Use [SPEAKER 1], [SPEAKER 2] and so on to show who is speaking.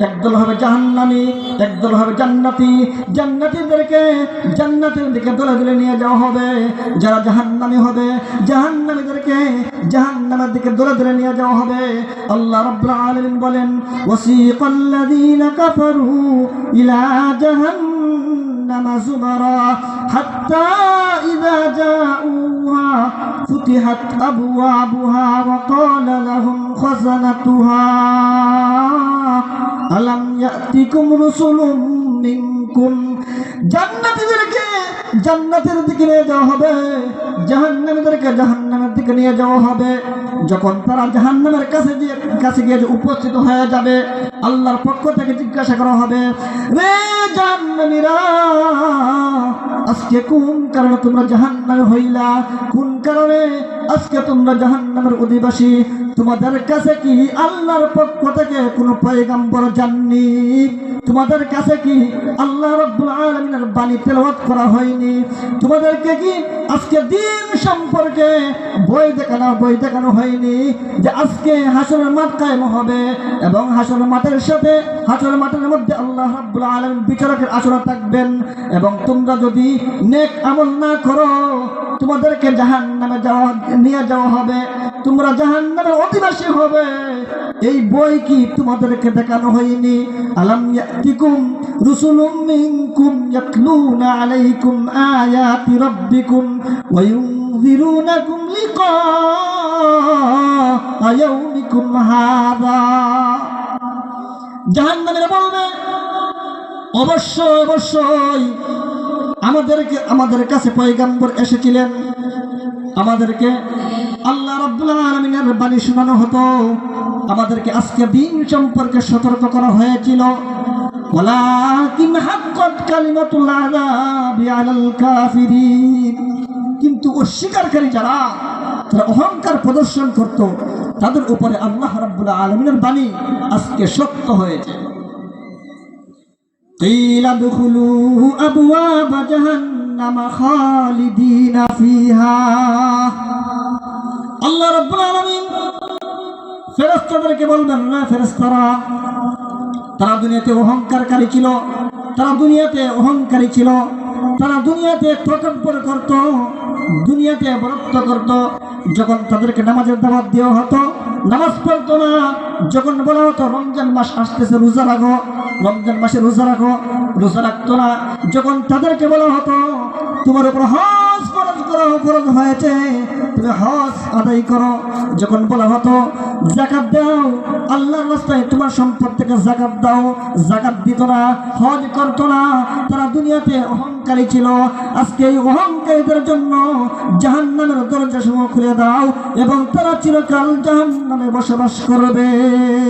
[SPEAKER 1] একদল হবে জাহান্নামী, একদল হবে জান্নাতি। জান্নাতীদেরকে জান্নাতের দিকে দলে দলে নিয়ে যাওয়া হবে, যারা জাহান্নামী হবে জাহান্নামীদেরকে জাহান্নামের দিকে দলে দলে নিয়ে যাওয়া হবে। আল্লাহ রাব্বুল আলামিন বলেন, ওয়াসিকাল্লাযীনা কাফারু ইলা জাহান্নামা যুমারা হাত্তা ইযা জাউহা ফুতিহাত আবওয়াবুহা ওয়া ক্বালা লাহুম খাযানাতুহা আলাম ইয়াতিকুম রাসূলুম মিনকুম। জান্নাতীদেরকে জান্নাতের দিকে নিয়ে যাওয়া হবে, জাহান্নামীদেরকে জাহান্নামের দিকে নিয়ে যাওয়া হবে। যখন তারা জাহান্নামের কাছে গিয়ে উপস্থিত হয়ে যাবে, আল্লাহর পক্ষ থেকে জিজ্ঞাসা করা হবে, রে জাহান্নামীরা, আজকে কোন কারণে তোমরা জাহান্নামে হইলা? কোন কারণে আজকে তোমরা জাহান্নামের অধিবাসী? তোমাদের কাছে কি আল্লাহর পক্ষ থেকে কোনো পয়গম্বর যাননি? তোমাদের কাছে কি আল্লাহ রাব্বুল আলামিনের বাণী তেলাওয়াত করা হয়নি? তোমাদেরকে কি আজকে দিন সম্পর্কে বই দেখানো হয়নি যে আজকে হাসরের মাঠ কায়েম হবে এবং হাসরের মাঠের মধ্যে আল্লাহ রাব্বুল আলামিন বিচারকের আসরে থাকবেন, এবং তোমরা যদি নেক আমল না করো তোমাদেরকে জাহান্নামে নিয়ে যাওয়া হবে, তোমরা জাহান্নামের অধিবাসী হবে। এই বই কি তোমাদেরকে দেখানো হয়নি? আলাম ইয়াতিকুম রুসুলুম মিনকুম ইয়াতলুনা আলাইকুম আয়াতি রাব্বিকুম ওয়া ইউনযিরুনাকুম লিকা ইয়াউমিকুম হাযা। জাহান্নামীরা বলবে, অবশ্যই আমাদের কাছে পয়গম্বর এসেছিলেন, আমাদেরকে আল্লাহ রাব্বুল আলামিনের বাণী শোনানো হতো, আমাদেরকে আজকে দিন সম্পর্কে সতর্ক করা হয়েছিল। ওয়ালাকিন হাক্কাত কালিমাতুল আযাবি আলাল কাফিরিন। কিন্তু অস্বীকারী যারা অহংকার প্রদর্শন করত, তাদের উপরে আল্লাহ রাব্বুল আলামিনের বাণী আজকে সত্য হয়েছে। কিলা দুখুলু আবওয়াবা জাহান্নামা খালিদিনা ফিহা। আল্লাহ রাব্বুল আলামিন ফেরেশতাদেরকে বলবেন, না ফেরেশতারা, তারা দুনিয়াতে অহংকারী ছিল, তারা দুনিয়াতে তকব্বর করত, দুনিয়াতে বরত্ব করত। যখন তাদেরকে নামাজের দাওয়াত দেওয়া হতো নামাজ পড়তো না, যখন বলা হতো রমজান মাস আসতেছে রোজা রাখো, রমজান মাসে রোজা রাখতো না। যখন তাদেরকে বলা হতো তোমার উপর হজ ফরজ হয়েছে, তুমি হজ আদায় করো, যখন বলা হতো যাকাত দাও, আল্লাহর রাস্তায় তোমার সম্পদ থেকে যাকাত দাও, যাকাত দিত না, হজ করতো না। তারা দুনিয়াতে অহংকারী ছিল। আজকে এই অহংকারীদের জন্য জাহান্নামের দরজা সমূহ খুলে দাও এবং তারা চিরকাল জাহান্নামে বসবাস করবে।